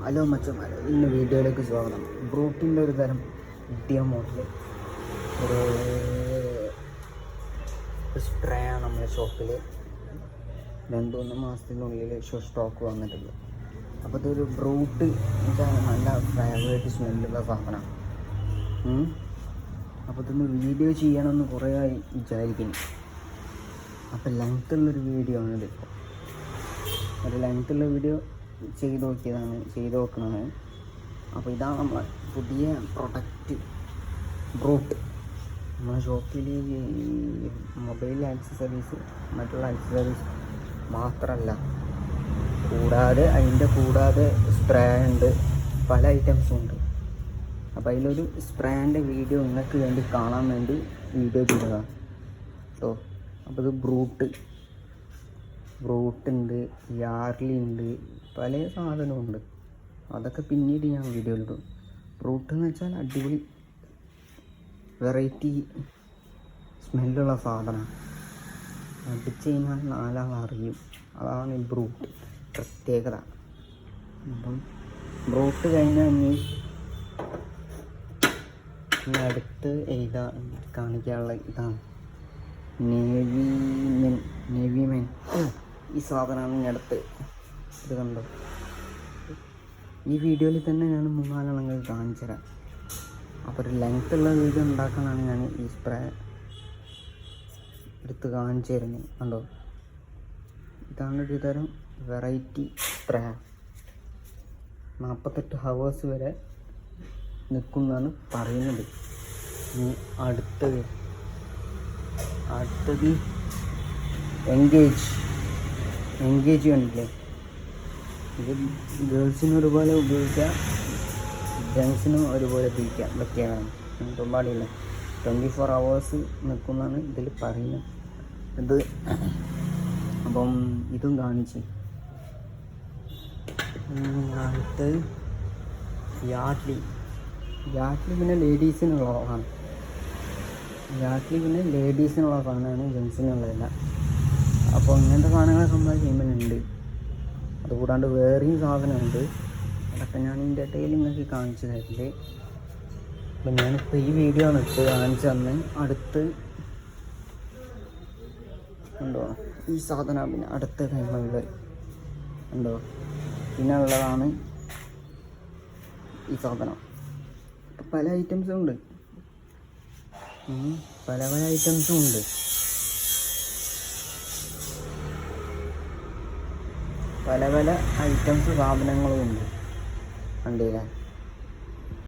Hello മച്ചന്മാരെ, ഇന്ന് വീഡിയോയിലേക്ക് സ്വാഗതം. ബ്രൂട്ടിൻ്റെ ഒരു തരം പുതിയ മോഡൽ ഒരു സ്പ്രേ ആണ് നമ്മുടെ ഷോപ്പിൽ 2-3 മാസത്തിനുള്ളിൽ സ്റ്റോക്ക് വന്നിട്ടുണ്ട്. അപ്പോൾ ഇതൊരു ബ്രൂട്ട് വെച്ചാൽ നല്ല ഫേവറേറ്റ് സ്മെല്ലുള്ള സാധനമാണ്. അപ്പോൾ ഇതൊന്ന് വീഡിയോ ചെയ്യണമെന്ന് കുറേ ആയി വിചാരിക്കുന്നു. അപ്പോൾ ലെങ്ത്തുള്ളൊരു വീഡിയോ ആണിത്. ഒരു ലെങ്ത്തുള്ള വീഡിയോ ചെയ്ത് നോക്കണതാണ്. അപ്പോൾ ഇതാണ് നമ്മളെ പുതിയ പ്രൊഡക്റ്റ് ബ്രൂട്ട്. നമ്മളെ ഷോപ്പിൽ മൊബൈൽ ആക്സസറീസ്, മറ്റുള്ള ആക്സസറീസ് മാത്രമല്ല, കൂടാതെ സ്പ്രേ ഉണ്ട്, പല ഐറ്റംസും ഉണ്ട്. അപ്പോൾ അതിലൊരു സ്പ്രേൻ്റെ വീഡിയോ നിങ്ങൾക്ക് വേണ്ടി കാണാൻ വേണ്ടി വീഡിയോ ചെയ്തതാണ് കേട്ടോ. അപ്പോൾ ഇത് ബ്രൂട്ടുണ്ട്, യാർലി ഉണ്ട്, പല സാധനമുണ്ട്. അതൊക്കെ പിന്നീട് ഞാൻ വീഡിയോയിലിടും. ബ്രൂട്ട് എന്ന് വെച്ചാൽ അടിപൊളി വെറൈറ്റി സ്മെല്ലുള്ള സാധനമാണ്. അടിച്ച് കഴിഞ്ഞാൽ 4 ആൾ അറിയും. അതാണ് ഈ ബ്രൂട്ട് പ്രത്യേകത. അപ്പം ബ്രൂട്ട് കഴിഞ്ഞാൽ ഇനി അടുത്ത് കാണിക്കാനുള്ള ഇതാണ് നേവി മെൻ. ഈ സാധനമാണ് ഇനി അടുത്ത്. ഇത് കണ്ടോ, ഈ വീഡിയോയിൽ തന്നെ ഞാൻ 3-4 എണ്ണങ്ങൾ കാണിച്ചു തരാം. അപ്പോൾ ഒരു ലെങ്ത്തുള്ള വീഡിയോ ഉണ്ടാക്കാനാണ് ഞാൻ ഈ സ്പ്രേ എടുത്ത് കാണിച്ചു തരുന്നത്. കണ്ടോ, ഇതാണ് ഒരു തരം വെറൈറ്റി സ്പ്രേ. 48 ഹവേഴ്സ് വരെ നിൽക്കുന്നതാണ് പറയുന്നത്. ഇനി അടുത്തത് എൻഗേജ് കണ്ടില്ലേ. ഇത് ഗേൾസിനും ഒരുപോലെ ഉപയോഗിക്കാം, ജെൻസിനും ഒരുപോലെ ഉപയോഗിക്കാം. പറ്റിയാണ് ഒന്നും പാടില്ല. 24 ഹവേഴ്സ് നിൽക്കുന്നതാണ് ഇതിൽ പറയുന്നത്. ഇത് അപ്പം ഇതും കാണിച്ച് അടുത്ത് യാർഡ്ലി പിന്നെ ലേഡീസിനുള്ളതാണ്. പിന്നെ ലേഡീസിനുള്ള സാധനമാണ്, ജെൻസിനുള്ളതല്ല. അപ്പോൾ ഇങ്ങനത്തെ സാധനങ്ങളൊക്കെ നമ്മൾ ചെയ്യുമ്പോഴുണ്ട്. അതുകൂടാണ്ട് വേറെയും സാധനമുണ്ട്. അതൊക്കെ ഞാൻ ഇതിൻ്റെ ഇടയിൽ നിങ്ങൾക്ക് കാണിച്ചു തരില്ലേ. അപ്പം ഞാനിപ്പോൾ ഈ വീഡിയോ ആണ് ഇപ്പോൾ കാണിച്ചു തന്നെ. അടുത്ത് ഉണ്ടോ ഈ സാധനം, പിന്നെ അടുത്ത ടൈമുകൾ ഉണ്ടോ, പിന്നെ ഉള്ളതാണ് ഈ സാധനം. പല ഐറ്റംസും ഉണ്ട്, പല ഐറ്റംസും ഉണ്ട്. പല ഐറ്റംസ് സാധനങ്ങളും ഉണ്ട്. കണ്ടില്ലേ.